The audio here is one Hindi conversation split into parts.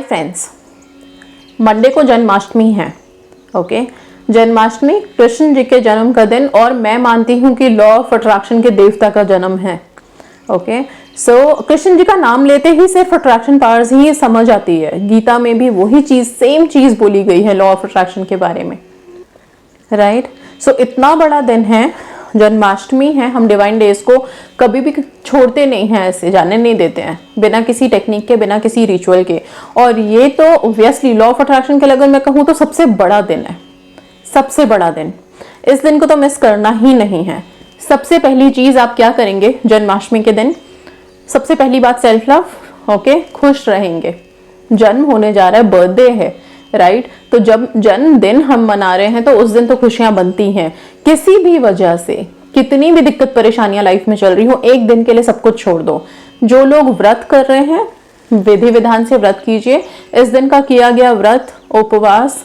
फ्रेंड्स, मंडे को जन्माष्टमी है। ओके, जन्माष्टमी कृष्ण जी के जन्म का दिन और मैं मानती हूँ कि लॉ ऑफ अट्रैक्शन के देवता का जन्म है। ओके, सो कृष्ण जी का नाम लेते ही सिर्फ अट्रैक्शन पावर्स ही समझ आती है। गीता में भी वही चीज, सेम चीज बोली गई है लॉ ऑफ अट्रैक्शन के बारे में, राइट। सो इतना बड़ा दिन है, जन्माष्टमी है। हम डिवाइन डेज को कभी भी छोड़ते नहीं हैं, ऐसे जाने नहीं देते हैं बिना किसी टेक्निक के, बिना किसी रिचुअल के। और ये तो ऑब्वियसली लॉ ऑफ अट्रैक्शन के लिए अगर मैं कहूँ तो सबसे बड़ा दिन है, सबसे बड़ा दिन। इस दिन को तो मिस करना ही नहीं है। सबसे पहली चीज आप क्या करेंगे जन्माष्टमी के दिन? सबसे पहली बात सेल्फ लव। ओके, खुश रहेंगे। जन्म होने जा रहा है, बर्थडे है, राइट। तो जब जन्मदिन हम मना रहे हैं तो उस दिन तो खुशियां बनती हैं। किसी भी वजह से कितनी भी दिक्कत परेशानियां लाइफ में चल रही हो, एक दिन के लिए सब कुछ छोड़ दो। जो लोग व्रत कर रहे हैं, विधि विधान से व्रत कीजिए। इस दिन का किया गया व्रत, उपवास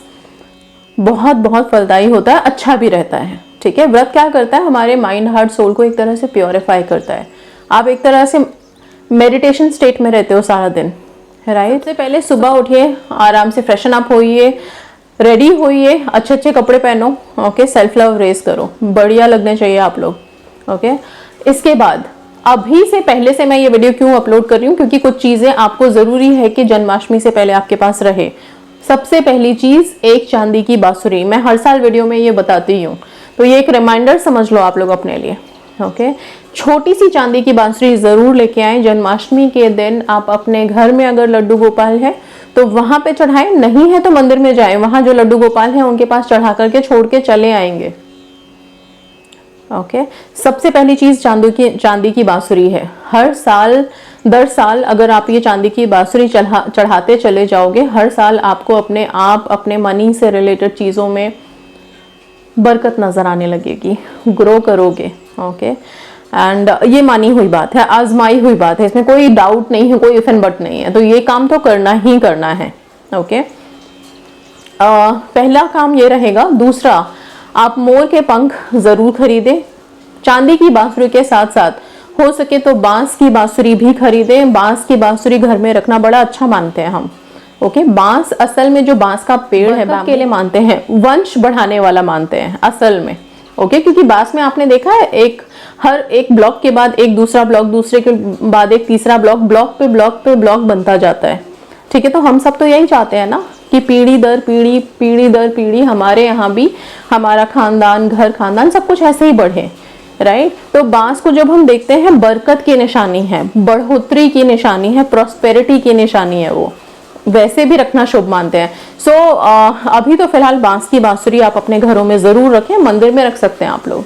बहुत बहुत फलदायी होता है, अच्छा भी रहता है। ठीक है, व्रत क्या करता है? हमारे माइंड, हार्ट, सोल को एक तरह से प्योरीफाई करता है। आप एक तरह से मेडिटेशन स्टेट में रहते हो सारा दिन, राइट। सबसे पहले सुबह उठिए, आराम से फ्रेशन अप होइए, रेडी होइए, अच्छे अच्छे कपड़े पहनो। ओके, सेल्फ लव रेस करो, बढ़िया लगने चाहिए आप लोग। ओके, इसके बाद अभी से पहले से मैं ये वीडियो क्यों अपलोड कर रही हूँ, क्योंकि कुछ चीजें आपको जरूरी है कि जन्माष्टमी से पहले आपके पास रहे। सबसे पहली चीज, एक चांदी की बांसुरी। मैं हर साल वीडियो में ये बताती हूँ, तो ये एक रिमाइंडर समझ लो आप लोग अपने लिए। ओके, छोटी सी चांदी की बांसुरी जरूर लेके आए। जन्माष्टमी के दिन आप अपने घर में अगर लड्डू गोपाल है तो वहां पे चढ़ाएं, नहीं है तो मंदिर में जाएं, वहां जो लड्डू गोपाल है उनके पास चढ़ा करके छोड़ के चले आएंगे। ओके, सबसे पहली चीज चांदी की बांसुरी है। हर साल दर साल अगर आप ये चांदी की बांसुरी चढ़ाते चले जाओगे, हर साल आपको अपने आप, अपने मनी से रिलेटेड चीजों में बरकत नजर आने लगेगी, ग्रो करोगे। ओके, एंड ये मानी हुई बात है, आजमाई हुई बात है, इसमें कोई डाउट नहीं है, कोई इफ एंड बट नहीं है। तो ये काम तो करना ही करना है। ओके, पहला काम ये रहेगा। दूसरा, आप मोर के पंख जरूर खरीदें। चांदी की बांसुरी के साथ साथ हो सके तो बांस की बांसुरी भी खरीदें। बांस की बांसुरी घर में रखना बड़ा अच्छा मानते हैं हम। ओके, बांस असल में जो बांस का पेड़ है के लिए मानते हैं, वंश बढ़ाने वाला मानते हैं असल में। ओके, क्योंकि बांस में आपने देखा है हर एक ब्लॉक के बाद एक दूसरा ब्लॉक, दूसरे के बाद एक तीसरा ब्लॉक, ब्लॉक पे ब्लॉक पे ब्लॉक बनता जाता है। ठीक है, तो हम सब तो यही चाहते हैं ना कि पीढ़ी दर पीढ़ी, पीढ़ी दर पीढ़ी हमारे यहाँ भी हमारा खानदान, घर, खानदान सब कुछ ऐसे ही बढ़े, राइट। तो बांस को जब हम देखते हैं, बरकत की निशानी है, बढ़ोतरी की निशानी है, प्रॉस्पेरिटी की निशानी है, वो वैसे भी रखना शुभ मानते हैं। सो अभी तो फिलहाल बांस की बांसुरी आप अपने घरों में जरूर रखें, मंदिर में रख सकते हैं आप लोग,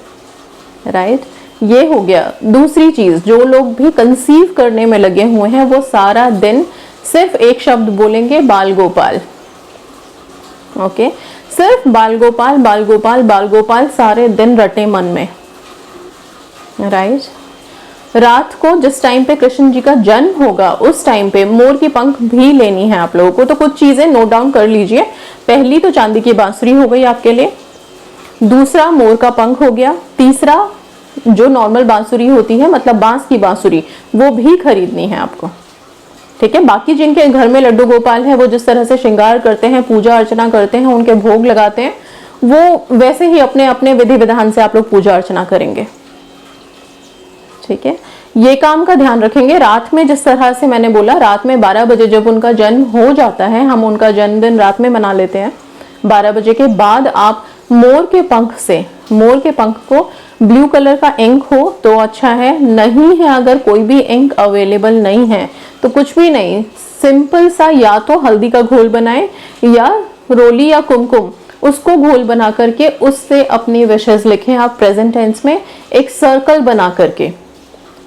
राइट। ये हो गया। दूसरी चीज, जो लोग भी कंसीव करने में लगे हुए हैं वो सारा दिन सिर्फ एक शब्द बोलेंगे, बाल गोपाल। ओके, सिर्फ बाल गोपाल, बाल गोपाल, बाल गोपाल सारे दिन रटे मन में, राइट। रात को जिस टाइम पे कृष्ण जी का जन्म होगा उस टाइम पे मोर की पंख भी लेनी है आप लोगों को। तो कुछ चीजें नोट डाउन कर लीजिए। पहली तो चांदी की बांसुरी हो गई आपके लिए, दूसरा मोर का पंख हो गया, तीसरा जो नॉर्मल बांसुरी होती है, मतलब बांस की बांसुरी, वो भी खरीदनी है आपको। ठीक है, बाकी जिनके घर में लड्डू गोपाल है वो जिस तरह से श्रृंगार करते हैं, पूजा अर्चना करते हैं, उनके भोग लगाते हैं, वो वैसे ही अपने अपने विधि विधान से आप लोग पूजा अर्चना करेंगे। ठीक है, ये काम का ध्यान रखेंगे। रात में जिस तरह से मैंने बोला, रात में 12 बजे जब उनका जन्म हो जाता है, हम उनका जन्मदिन रात में मना लेते हैं। 12 बजे के बाद आप मोर के पंख से, मोर के पंख को ब्लू कलर का इंक हो तो अच्छा है, नहीं है अगर कोई भी इंक अवेलेबल नहीं है तो कुछ भी नहीं, सिंपल सा या तो हल्दी का घोल बनाएं या रोली या कुमकुम, उसको घोल बना करके उससे अपनी विशेष लिखें आप प्रेजेंट टेंस में, एक सर्कल बना करके।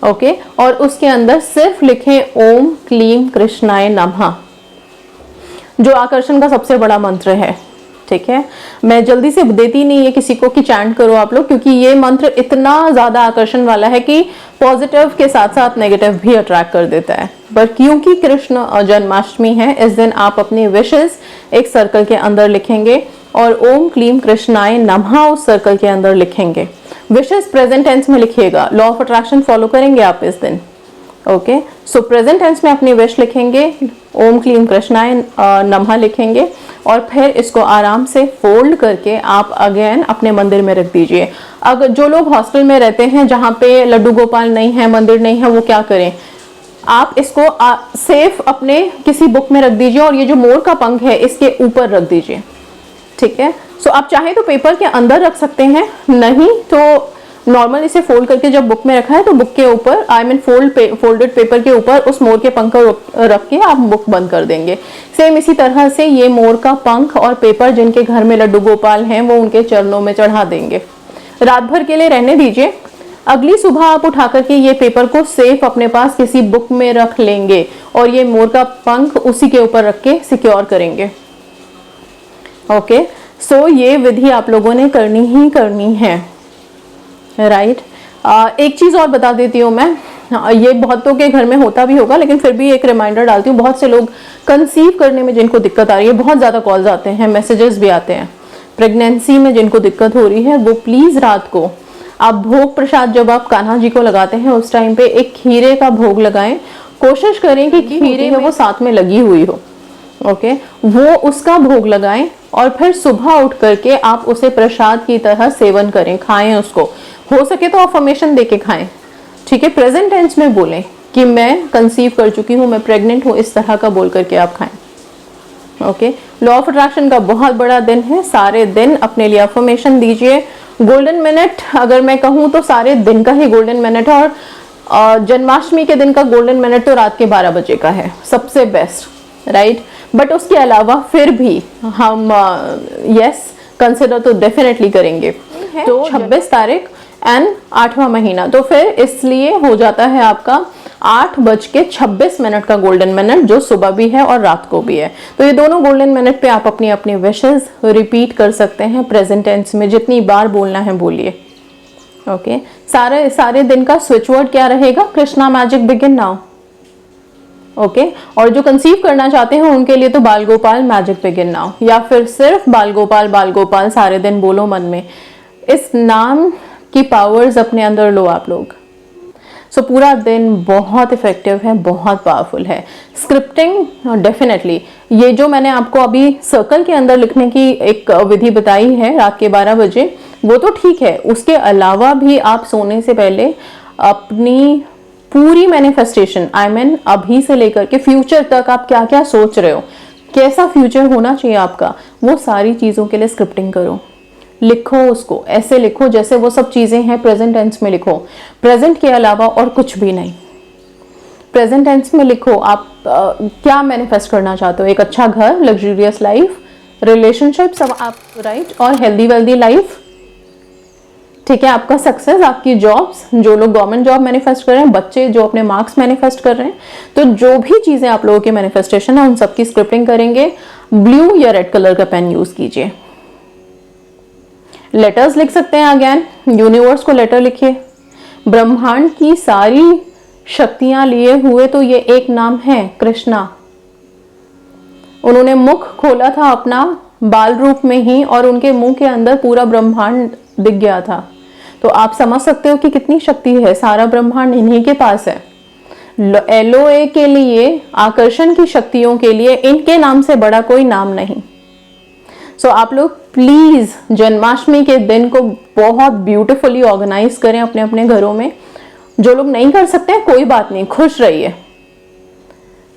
ओके, और उसके अंदर सिर्फ लिखें ओम क्लीम कृष्णाय नमः, जो आकर्षण का सबसे बड़ा मंत्र है। ठीक है, मैं जल्दी से देती नहीं है किसी को कि चैंट करो आप लोग, क्योंकि ये मंत्र इतना ज्यादा आकर्षण वाला है कि पॉजिटिव के साथ साथ नेगेटिव भी अट्रैक्ट कर देता है। पर क्योंकि कृष्ण जन्माष्टमी है, इस दिन आप अपनी विशेस एक सर्कल के अंदर लिखेंगे और ओम क्लीम कृष्णाय नमः उस सर्कल के अंदर लिखेंगे। विशेस प्रेजेंट टेंस में लिखिएगा। लॉ ऑफ अट्रैक्शन फॉलो करेंगे आप इस दिन। ओके, सो प्रेजेंट टेंस में अपनी विश लिखेंगे, ओम क्लीम कृष्णाय नमः लिखेंगे और फिर इसको आराम से फोल्ड करके आप अगेन अपने मंदिर में रख दीजिए। अगर जो लोग हॉस्टल में रहते हैं जहाँ पे लड्डू गोपाल नहीं है, मंदिर नहीं है, वो क्या करें, आप इसको सेफ अपने किसी बुक में रख दीजिए और ये जो मोर का पंख है इसके ऊपर रख दीजिए। ठीक है, सो आप चाहे तो पेपर के अंदर रख सकते हैं, नहीं तो नॉर्मल इसे फोल्ड करके जब बुक में रखा है तो बुक के ऊपर फोल्डेड पेपर के ऊपर उस मोर के पंख को रख के आप बुक बंद कर देंगे। सेम इसी तरह से ये मोर का पंख और पेपर जिनके घर में लड्डू गोपाल हैं वो उनके चरणों में चढ़ा देंगे। रात भर के लिए रहने दीजिए। अगली सुबह आप उठा करके ये पेपर को सेफ अपने पास किसी बुक में रख लेंगे और ये मोर का पंख उसी के ऊपर रख के सिक्योर करेंगे। ओके, सो ये विधि आप लोगों ने करनी ही करनी है, राइट। एक चीज और बता देती हूँ मैं, ये बहुतों के घर में होता भी होगा लेकिन फिर भी एक रिमाइंडर डालती हूँ। बहुत से लोग कंसीव करने में जिनको दिक्कत आ रही है, बहुत ज्यादा कॉल्स आते हैं, मैसेजेस भी आते हैं, प्रेगनेंसी में जिनको दिक्कत हो रही है वो प्लीज रात को आप भोग प्रसाद जब आप कान्हा जी को लगाते हैं उस टाइम पे एक खीरे का भोग लगाएं। कोशिश करें कि खीरे में वो साथ में लगी हुई हो, ओके, वो उसका भोग लगाएं और फिर सुबह उठ करके आप उसे प्रसाद की तरह सेवन करें, खाएं उसको। हो सके तो अफर्मेशन देके खाएं, ठीक है। प्रेजेंट टेंस में बोलें कि मैं कंसीव कर चुकी हूँ, मैं प्रेग्नेंट हूँ, इस तरह का बोल करके आप खाएं। ओके, लॉ ऑफ अट्रैक्शन का बहुत बड़ा दिन है, सारे दिन अपने लिए अफर्मेशन दीजिए। गोल्डन मिनट अगर मैं कहूँ तो सारे दिन का ही गोल्डन मिनट है और जन्माष्टमी के दिन का गोल्डन मिनट तो रात के 12 बजे का है, सबसे बेस्ट, राइट। बट उसके अलावा फिर भी हम यस कंसिडर तो डेफिनेटली करेंगे। तो 26 तारीख एंड 8वां महीना, तो फिर इसलिए हो जाता है आपका 8:26 का गोल्डन मिनट, जो सुबह भी है और रात को भी है। तो ये दोनों गोल्डन मिनट पे आप अपनी अपनी विशेस रिपीट कर सकते हैं प्रेजेंट टेंस में, जितनी बार बोलना है बोलिए। ओके, सारे दिन का स्विच वर्ड क्या रहेगा, Krishna magic begin now. Okay, और जो कंसीव करना चाहते हैं उनके लिए तो बाल गोपाल मैजिक बिगिन नाउ, या फिर सिर्फ बाल गोपाल सारे दिन बोलो मन में। इस नाम की पावर्स अपने अंदर लो आप लोग। सो पूरा दिन बहुत इफेक्टिव है, बहुत पावरफुल है। स्क्रिप्टिंग डेफिनेटली, ये जो मैंने आपको अभी सर्कल के अंदर लिखने की एक विधि बताई है रात के 12 बजे, वो तो ठीक है। उसके अलावा भी आप सोने से पहले अपनी पूरी मैनिफेस्टेशन, आई मीन अभी से लेकर के फ्यूचर तक आप क्या क्या सोच रहे हो, कैसा फ्यूचर होना चाहिए आपका, वो सारी चीजों के लिए स्क्रिप्टिंग करो। लिखो उसको, ऐसे लिखो जैसे वो सब चीजें हैं प्रेजेंट टेंस में लिखो, प्रेजेंट के अलावा और कुछ भी नहीं। प्रेजेंट टेंस में लिखो आप क्या मैनिफेस्ट करना चाहते हो, एक अच्छा घर, लग्जूरियस लाइफ, रिलेशनशिप सब आप, राइट, और हेल्दी वेल्दी लाइफ, ठीक है, आपका सक्सेस, आपकी जॉब्स, जो लोग गवर्नमेंट जॉब मैनिफेस्ट कर रहे हैं, बच्चे जो अपने मार्क्स मैनिफेस्ट कर रहे हैं, तो जो भी चीजें आप लोगों की मैनिफेस्टेशन है उन सबकी स्क्रिप्टिंग करेंगे। ब्लू या रेड कलर का पेन यूज कीजिए। लेटर्स लिख सकते हैं, अगेन यूनिवर्स को लेटर लिखिए। ब्रह्मांड की सारी शक्तियां लिए हुए तो ये एक नाम है, कृष्णा। उन्होंने मुख खोला था अपना बाल रूप में ही और उनके मुंह के अंदर पूरा ब्रह्मांड दिख गया था। तो आप समझ सकते हो कि कितनी शक्ति है, सारा ब्रह्मांड इन्हीं के पास है। LOA के लिए, आकर्षण की शक्तियों के लिए इनके नाम से बड़ा कोई नाम नहीं। सो आप लोग प्लीज जन्माष्टमी के दिन को बहुत ब्यूटीफुली ऑर्गेनाइज करें अपने अपने घरों में। जो लोग नहीं कर सकते हैं कोई बात नहीं, खुश रहिए,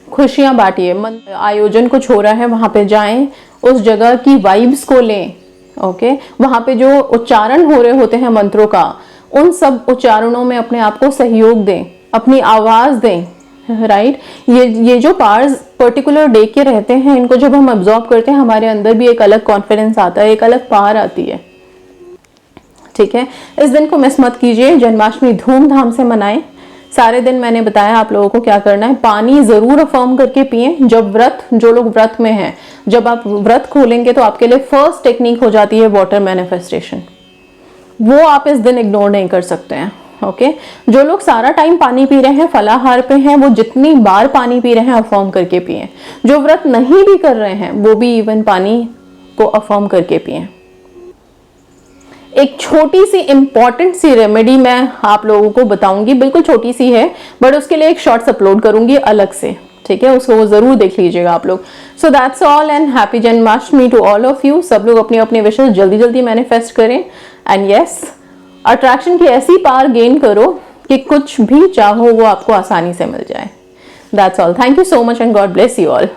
खुशियां बांटिए। आयोजन कुछ हो रहा है वहां पे जाएं, उस जगह की वाइब्स को लें। ओके, वहां पे जो उच्चारण हो रहे होते हैं मंत्रों का, उन सब उच्चारणों में अपने आप को सहयोग दें, अपनी आवाज दें, राइट। ये जो पार्ट्स पर्टिकुलर डे के रहते हैं, इनको जब हम अब्जॉर्ब करते हैं हमारे अंदर भी एक अलग कॉन्फिडेंस आता है, एक अलग पावर आती है, ठीक है। इस दिन को मिस मत कीजिए, जन्माष्टमी धूमधाम से मनाएं। सारे दिन मैंने बताया आप लोगों को क्या करना है। पानी जरूर अफर्म करके पिएं। जब जो लोग व्रत में हैं, जब आप व्रत खोलेंगे तो आपके लिए फर्स्ट टेक्निक हो जाती है वाटर मैनिफेस्टेशन, वो आप इस दिन इग्नोर नहीं कर सकते हैं। ओके, जो लोग सारा टाइम पानी पी रहे हैं, फलाहार पे हैं, वो जितनी बार पानी पी रहे हैं अफर्म करके पिएं। जो व्रत नहीं भी कर रहे हैं वो भी इवन पानी को अफर्म करके पिएं। एक छोटी सी इंपॉर्टेंट सी रेमेडी मैं आप लोगों को बताऊंगी, बिल्कुल छोटी सी है, बट उसके लिए एक शॉर्ट्स अपलोड करूंगी अलग से, ठीक है, उसको जरूर देख लीजिएगा आप लोग। So that's all and happy Janmashtami to all of you. सब लोग अपनी अपनी विशेष जल्दी जल्दी मैनिफेस्ट करें एंड यस, अट्रैक्शन की ऐसी पावर गेन करो कि कुछ भी चाहो वो आपको आसानी से मिल जाए। That's all, thank you so much and God bless you all.